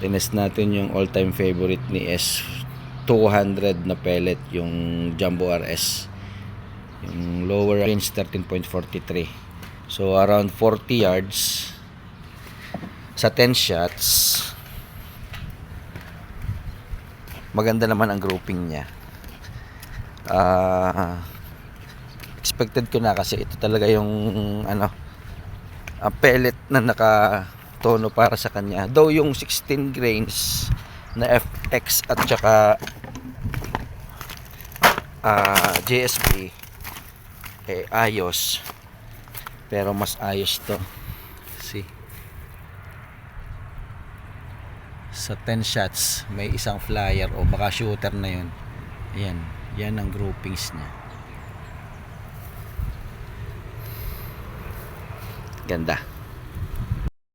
Tinest natin yung all-time favorite ni S200 na pellet, yung Jumbo RS. Yung lower range 13.43. So around 40 yards sa 10 shots. Maganda naman ang grouping niya. Expected ko na kasi ito talaga yung pellet na nakatono para sa kanya. Though yung 16 grains na FX at saka JSP ayos, pero mas ayos to. See, sa 10 shots may isang flyer o baka shooter na yun. Yan ang groupings niya. Ganda.